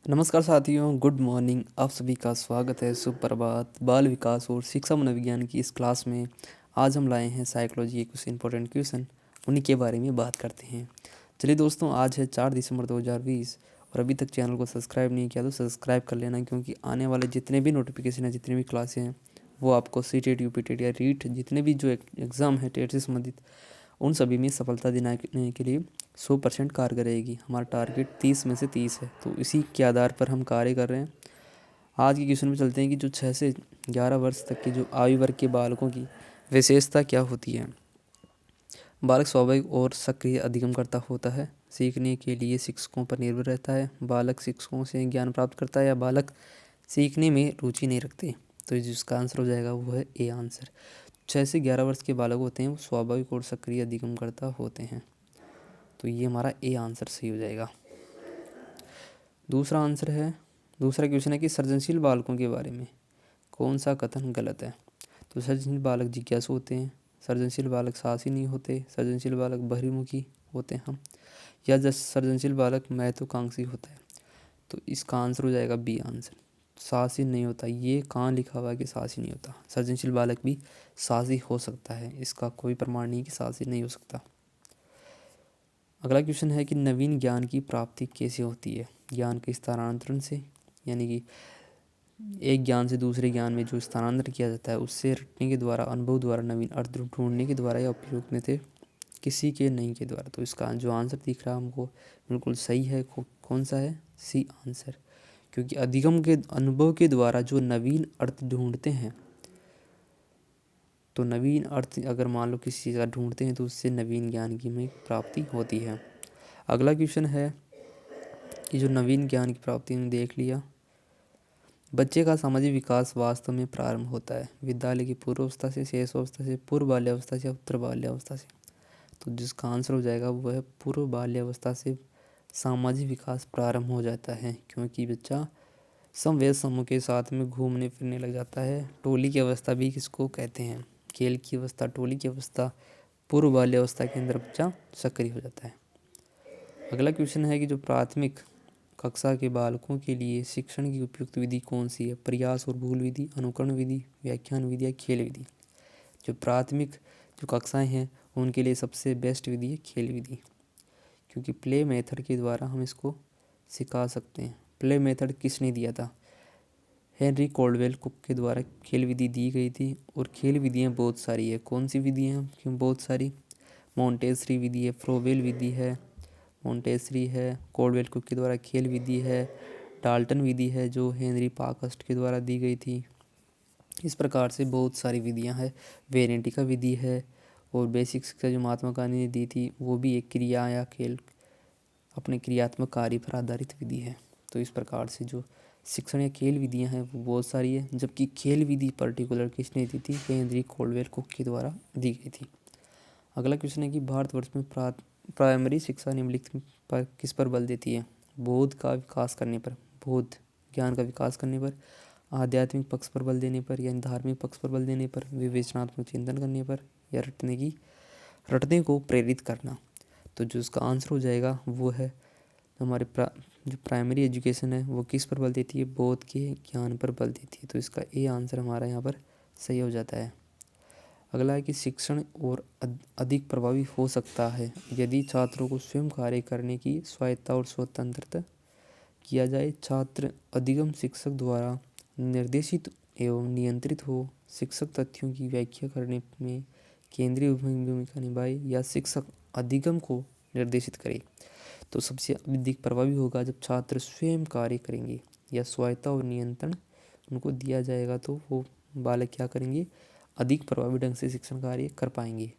नमस्कार साथियों, good morning. आप सभी का स्वागत है। सुप्रभात। बाल विकास और शिक्षा मनोविज्ञान की इस क्लास में आज हम लाए हैं साइकोलॉजी के कुछ इंपॉर्टेंट क्वेश्चन, उन्हीं के बारे में बात करते हैं। चलिए दोस्तों, आज है 4 दिसंबर 2020 और अभी तक चैनल को सब्सक्राइब नहीं किया तो सब्सक्राइब कर लेना, क्योंकि आने वाले जितने भी नोटिफिकेशन हैं, जितनी भी क्लासें हैं, वो आपको सीटेट, यूपीटेट या रीट जितने भी जो एग्ज़ाम है टेट से संबंधित, उन सभी में सफलता दिलाने के लिए 100% कारगर रहेगी। हमारा टारगेट 30 में से 30 है, तो इसी के आधार पर हम कार्य कर रहे हैं। आज के क्वेश्चन में चलते हैं कि जो 6 से 11 वर्ष तक के जो आयु वर्ग के बालकों की विशेषता क्या होती है। बालक स्वाभाविक और सक्रिय अधिगमकर्ता होता है। सीखने के लिए शिक्षकों पर निर्भर रहता है। बालक शिक्षकों से ज्ञान प्राप्त करता है या बालक सीखने में रुचि नहीं रखते। तो जिसका आंसर हो जाएगा वो है ए आंसर। 6 से 11 वर्ष के बालक होते हैं वो स्वाभाविक और सक्रिय अधिगमकर्ता होते हैं। तो ये हमारा ए आंसर सही हो जाएगा। दूसरा क्वेश्चन है कि सृजनशील बालकों के बारे में कौन सा कथन गलत है। तो सृजनशील बालक जिज्ञासु होते हैं, सृजनशील बालक साहसी नहीं होते, सृजनशील बालक बहिर्मुखी होते हैं हम, या सृजनशील बालक महत्वाकांक्षी होता है। तो इसका आंसर हो जाएगा बी आंसर। साहसी नहीं होता, ये कहाँ लिखा हुआ है कि साहसी नहीं होता। सृजनशील बालक भी साहसी हो सकता है, इसका कोई प्रमाण नहीं कि साहसी नहीं हो सकता। अगला क्वेश्चन है कि नवीन ज्ञान की प्राप्ति कैसे होती है। ज्ञान के स्थानांतरण से, यानी कि एक ज्ञान से दूसरे ज्ञान में जो स्थानांतरण किया जाता है, उससे रटने के द्वारा, अनुभव द्वारा, नवीन अर्थ ढूंढने के द्वारा या उपयोग में थे किसी के नहीं के द्वारा। तो इसका जो आंसर दिख रहा है हमको बिल्कुल सही है। कौन सा है? C answer. क्योंकि अधिगम के अनुभव के द्वारा जो नवीन अर्थ ढूंढते हैं, तो नवीन अर्थ अगर मान लो किसी चीज़ का ढूंढते हैं तो उससे नवीन ज्ञान की हमें प्राप्ति होती है। अगला क्वेश्चन है कि जो नवीन ज्ञान की प्राप्ति ने देख लिया। बच्चे का सामाजिक विकास वास्तव में प्रारंभ होता है विद्यालय की पूर्व अवस्था से, शेष अवस्था से, पूर्व बाल्यावस्था से, उत्तर बाल्यावस्था से। तो जिसका आंसर हो जाएगा वो है पूर्व बाल्यावस्था से सामाजिक विकास प्रारंभ हो जाता है, क्योंकि बच्चा समवयस्क समूह के साथ में घूमने फिरने लग जाता है। टोली की अवस्था भी किसको कहते हैं? खेल की अवस्था, टोली की अवस्था, पूर्व बाल्यावस्था के अंदर बच्चा सक्रिय हो जाता है। अगला क्वेश्चन है कि जो प्राथमिक कक्षा के बालकों के लिए शिक्षण की उपयुक्त विधि कौन सी है। प्रयास और भूल विधि, अनुकरण विधि, व्याख्यान विधि या खेल विधि। जो प्राथमिक जो कक्षाएं हैं उनके लिए सबसे बेस्ट विधि है खेल विधि, क्योंकि प्ले मेथड के द्वारा हम इसको सिखा सकते हैं। प्ले मेथड किसने दिया था? हेनरी कोल्डवेल कुक के द्वारा खेल विधि दी गई थी। और खेल विधियाँ बहुत सारी है। कौन सी विधियाँ? क्यों बहुत सारी? मोंटेसरी विधि है, फ्रोबेल विधि है, मोंटेसरी है, कोल्डवेल कुक के द्वारा खेल विधि है, डाल्टन विधि है जो हेनरी पार्कस्ट के द्वारा दी गई थी। इस प्रकार से बहुत सारी विधियां हैं। वेरेंटिका विधि है, और बेसिक शिक्षा जो महात्मा गांधी ने दी थी वो भी एक क्रिया या खेल, अपने क्रियात्मक कार्य पर आधारित विधि है। तो इस प्रकार से जो शिक्षण या खेल विधियां हैं वो बहुत सारी है, जबकि खेल विधि पर्टिकुलर किसने दी थी? हेनरी कोल्डवेल कुक के द्वारा दी गई थी। अगला क्वेश्चन है कि भारतवर्ष में प्राइमरी शिक्षा निम्नलिखित पर किस पर बल देती है। बोध का विकास करने पर, बोध ज्ञान का विकास करने पर, आध्यात्मिक पक्ष पर बल देने पर, यानी धार्मिक पक्ष पर बल देने पर, विवेचनात्मक चिंतन करने पर, या रटने को प्रेरित करना। तो जो उसका आंसर हो जाएगा वो है हमारे जो प्राइमरी एजुकेशन है वो किस पर बल देती है? बोध के ज्ञान पर बल देती है। तो इसका ए आंसर हमारा यहाँ पर सही हो जाता है। अगला है कि शिक्षण और अधिक प्रभावी हो सकता है यदि छात्रों को स्वयं कार्य करने की स्वायत्तता और स्वतंत्रता किया जाए। छात्र अधिगम शिक्षक द्वारा निर्देशित एवं नियंत्रित हो। शिक्षक तथ्यों की व्याख्या करने में केंद्रीय भूमिका निभाए, या शिक्षक अधिगम को निर्देशित करे। तो सबसे अधिक प्रभावी होगा जब छात्र स्वयं कार्य करेंगे या स्वायत्तता और नियंत्रण उनको दिया जाएगा, तो वो बालक क्या करेंगे? अधिक प्रभावी ढंग से शिक्षण कार्य कर पाएंगे।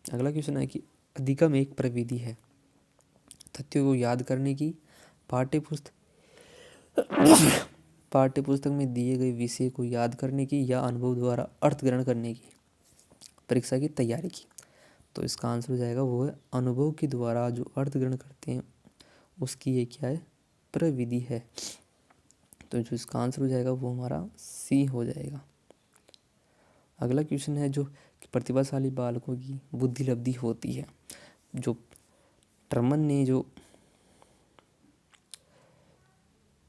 अगला क्वेश्चन है कि अधिगम एक प्रविधि है तथ्यों को याद करने की, पाठ्यपुस्तक में दिए गए विषय को याद करने की, या अनुभव द्वारा अर्थ ग्रहण करने की, परीक्षा की तैयारी की। तो इसका आंसर हो जाएगा वो है अनुभव के द्वारा जो अर्थ ग्रहण करते हैं उसकी ये क्या है? प्रविधि है। तो जो इसका आंसर हो जाएगा वो हमारा सी हो जाएगा। अगला क्वेश्चन है जो प्रतिभाशाली बालकों की बुद्धि लब्धि होती है। जो टर्मन ने जो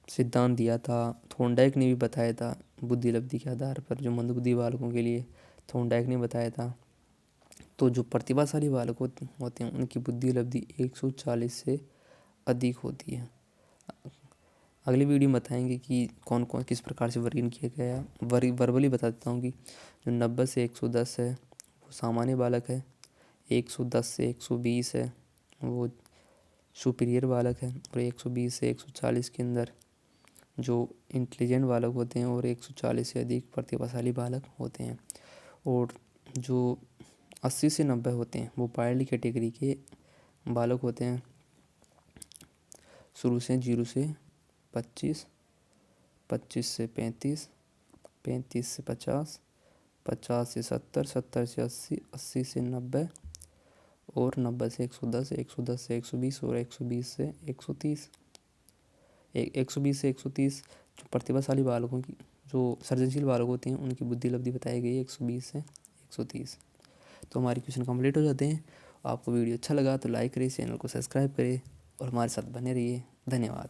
सिद्धांत दिया था, थॉर्नडाइक ने भी बताया था बुद्धि लब्धि के आधार पर, जो मंदबुद्धि बालकों के लिए थॉर्नडाइक ने बताया था। तो जो प्रतिभाशाली बालक होते हैं उनकी बुद्धि लब्धि 140 से अधिक होती है। अगली वीडियो में बताएंगे कि कौन कौन किस प्रकार से वर्गीकरण किया गया है। वर्बली बता देता हूँ कि जो 90 से 110 है वो सामान्य बालक है, 110 से 120 है वो सुपीरियर बालक है, और 120 से 140 के अंदर जो इंटेलिजेंट बालक होते हैं, और 140 से अधिक प्रतिभाशाली बालक होते हैं। और जो 80 से 90 होते हैं वो पायलट कैटेगरी के बालक होते हैं। शुरू से 0 से 25, 25 से 35, 35 से 50, 50 से 70, 70 से 80, 80 से 90, और 90 से 110, 110 से 120, और 120 से 130। 120 से 130 जो प्रतिभाशाली बालकों की, जो सृजनशील बालक होते हैं उनकी बुद्धि लब्धि बताई गई है 120 से 130। तो हमारी क्वेश्चन कंप्लीट हो जाते हैं। आपको वीडियो अच्छा लगा तो लाइक करें, चैनल को सब्सक्राइब करें और हमारे साथ बने रहिए। धन्यवाद।